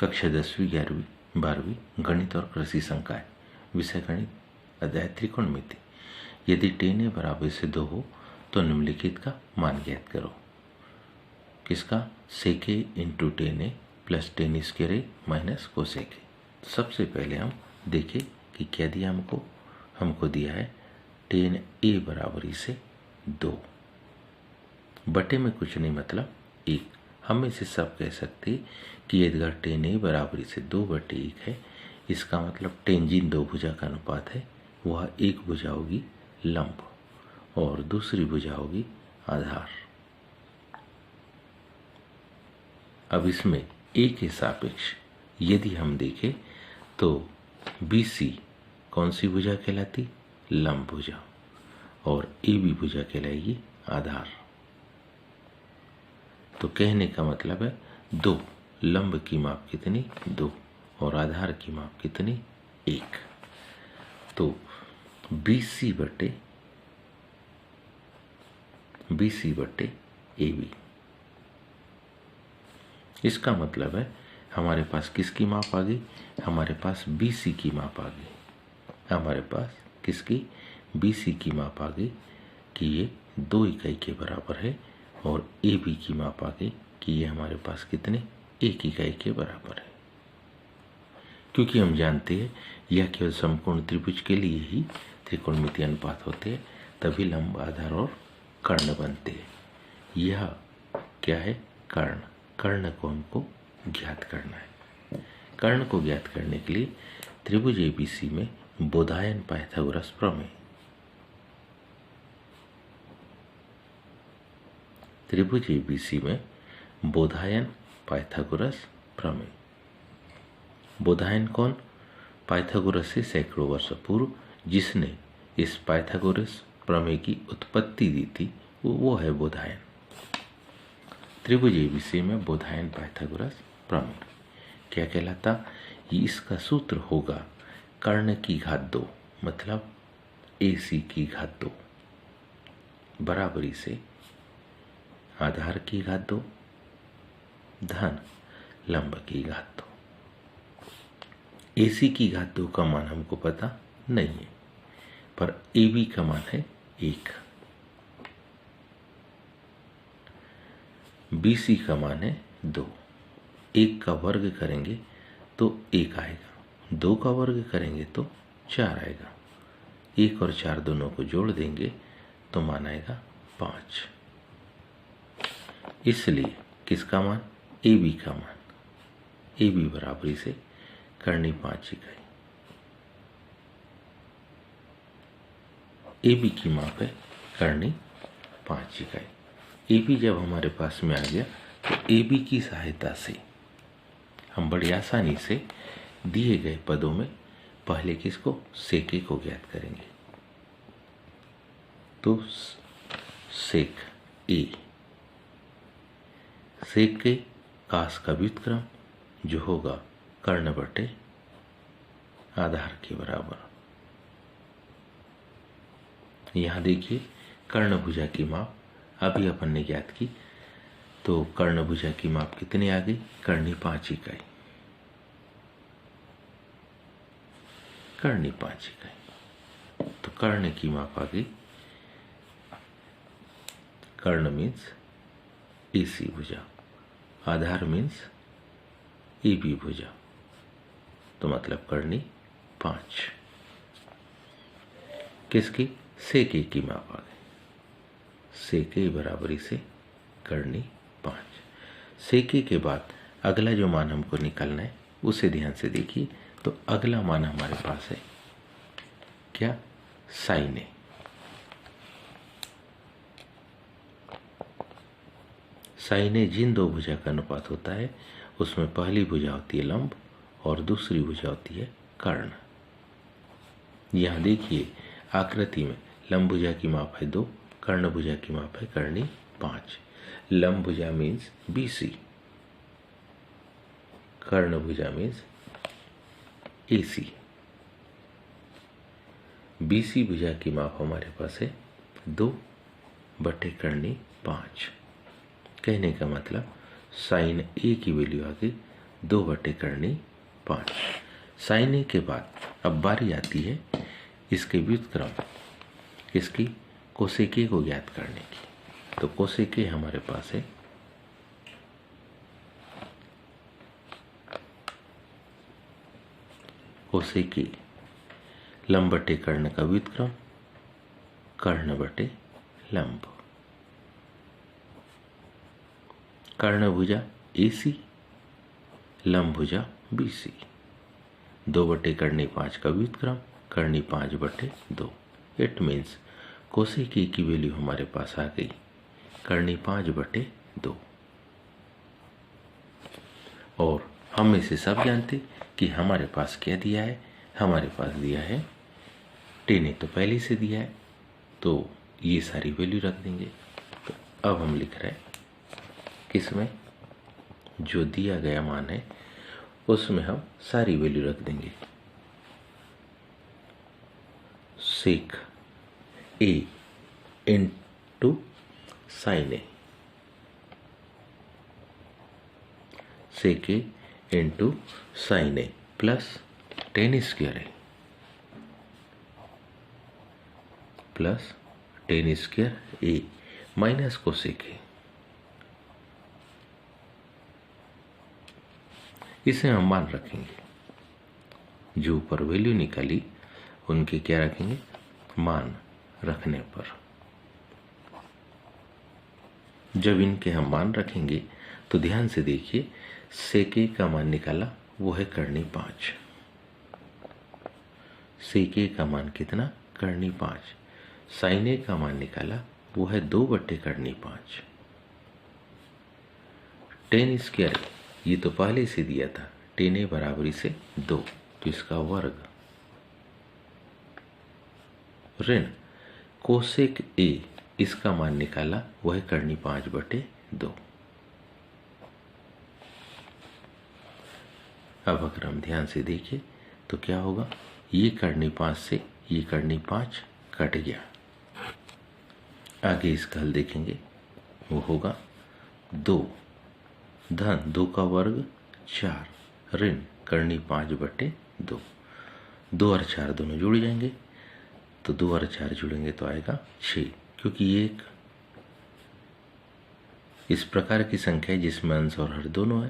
कक्षा 10वीं 11वीं 12वीं गणित और कृषि संकाय, विषय गणित, अध्याय त्रिकोणमिति। यदि tan a बराबर से 2 हो तो निम्नलिखित का मान ज्ञात करो। किसका? sec a into tan a plus tan square a minus cosec a। सबसे पहले हम देखें कि क्या दिया हमको दिया है tan a बराबरी से 2, बटे में कुछ नहीं मतलब 1। हम इसे सब कह सकते कि यदि tan a बराबरी से 2/1 है, इसका मतलब टेंजिन दो भुजा का अनुपात है। वह एक भुजा होगी लंब और दूसरी भुजा होगी आधार। अब इसमें a के सापेक्ष यदि हम देखें तो BC कौन सी भुजा कहलाती? लंब भुजा, और AB भुजा कहलाएगी आधार। तो कहने का मतलब है 2, लंब की माप कितनी? 2 और आधार की माप कितनी? 1। तो BC बटे AB। इसका मतलब है हमारे पास किसकी माप आ गई? हमारे पास BC की माप आ गई। हमारे पास किसकी? BC की माप आ गई कि ये 2 इकाई के बराबर है, और AB की माप आ गई कि ये हमारे पास कितने? 1 इकाई के बराबर है। क्योंकि हम जानते हैं यह केवल समकोण त्रिभुज के लिए ही त्रिकोणमितीय अनुपात होते हैं, तभी लंब, आधार और कर्ण बनते हैं। यह क्या है? कर्ण। कर्ण को हमको ज्ञात करना है। कर्ण को ज्ञात करने के लिए त्रिभुज ABC में बोधायन पाइथागोरस प्रमेय, त्रिभुज ABC में बोधायन पाइथागोरस प्रमेय। बोधायन कौन? पाइथागोरस से सैकड़ों वर्ष पूर्व जिसने इस पाइथागोरस प्रमेय की उत्पत्ति दी थी, वो है बोधायन। त्रिभुज ABC में बोधायन पाइथागोरस प्रमेय क्या कहलाता? इसका सूत्र होगा कर्ण की घात 2 मतलब AC की घात 2 बराबरी से आधार की घात 2 धन लंब की घात 2। AC की घात 2 का मान हमको पता नहीं है, पर AB का मान है 1। BC का मान है 2। 1 का वर्ग करेंगे तो 1 आएगा, 2 का वर्ग करेंगे तो 4 आएगा, 1 और 4 दोनों को जोड़ देंगे तो मान आएगा 5। इसलिए किसका मान? AB का मान। AB बराबरी से करनी 5 इकाई। AB की माप है करनी 5 इकाई। AB जब हमारे पास में आ गया तो AB की सहायता से हम बड़ी आसानी से दिए गए पदों में पहले किसको? सेक को ज्ञात करेंगे। तो सेक A, सेक के कास का व्युत्क्रम जो होगा कर्ण बटे आधार के बराबर। यहां देखिए कर्ण भुजा की माप अभी अपन ने ज्ञात की, तो कर्ण भुजा की माप कितनी आ गई? करनी 5 इकाई। करनी 5 इकाई। तो कर्ण की माप आ गई। कर्ण मीन्स AC भुजा, आधार मीन्स AB भुजा, तो मतलब करनी 5। किसकी? सेक A की माप आ गई। सेक A बराबरी से करनी 5। सेक A के बाद अगला जो मान हमको निकालना है उसे ध्यान से देखिए। तो अगला मान हमारे पास है क्या? Sine A। साइन A जिन दो भुजा का अनुपात होता है उसमें पहली भुजा होती है लंब और दूसरी भुजा होती है कर्ण। यहां देखिए आकृति में लंब भुजा की माप है 2, कर्ण भुजा की माप है करनी 5। लंब भुजा मीन्स BC, कर्ण भुजा मीन्स AC। BC भुजा की माप हमारे पास है 2 बटे करनी 5। कहने का मतलब साइन A की वैल्यू आ गई 2/5। साइन ए के बाद अब बारी आती है इसके व्युत्क्रम, इसकी कोसेक ए को ज्ञात करने की। तो कोसेक ए हमारे पास है कोसेक ए लंब बटे कर्ण का व्युत्क्रम, कर्ण बटे लंब। कर्ण भुजा AC, लंब भुजा BC। 2/5 का व्युत्क्रम, कर्णी 5/2। इट मीन्स कोसेक ए की वैल्यू हमारे पास आ गई कर्णी 5/2। और हम इसे सब जानते कि हमारे पास क्या दिया है, हमारे पास दिया है tan ए तो पहले से दिया है, तो ये सारी वैल्यू रख देंगे। तो अब हम लिख रहे हैं किसमें, जो दिया गया मान है उसमें हम सारी वैल्यू रख देंगे। Sec a into sine a, sec a into sine a plus tan square a plus tan square a minus cosec a. इसे हम मान रखेंगे, जो ऊपर वैल्यू निकाली उनके क्या रखेंगे, मान रखने पर। जब इनके हम मान रखेंगे तो ध्यान से देखिए, सेक ए का मान निकाला वो है कर्णी 5। सेक ए का मान कितना, कर्णी 5। साइन ए का मान निकाला वो है 2/5। tan स्क्वायर ये तो पहले से दिया था, tan ए बराबरी से 2, तो इसका वर्ग, ऋण कोसेक ए इसका मान निकाला वह है कर्णी 5/2। अब अगर हम ध्यान से देखें तो क्या होगा, ये कर्णी 5 से ये कर्णी 5 कट गया। आगे इसका हल देखेंगे, वो होगा 2 धन 2 का वर्ग 4 ऋण कर्णी 5/2। 2 और 4 दोनों जुड़ जाएंगे, तो 2 और 4 जुड़ेंगे तो आएगा 6, क्योंकि ये एक इस प्रकार की संख्या है जिसमें अंश और हर दोनों है,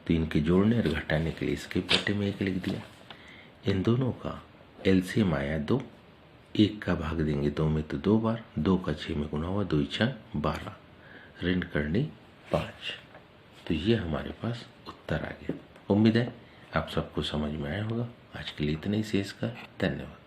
तो इनके जोड़ने और घटाने के लिए इसके पट्टे में 1 लिख दिया। इन दोनों का एलसीएम आया 2, 1 का भाग देंगे 2 में तो 2 बार, 2 का 6 में गुना हुआ, 2 × 12 ऋण कर्णी 5। तो ये हमारे पास उत्तर आ गया। उम्मीद है आप सबको समझ में आया होगा। आज के लिए इतना ही शेष का, धन्यवाद।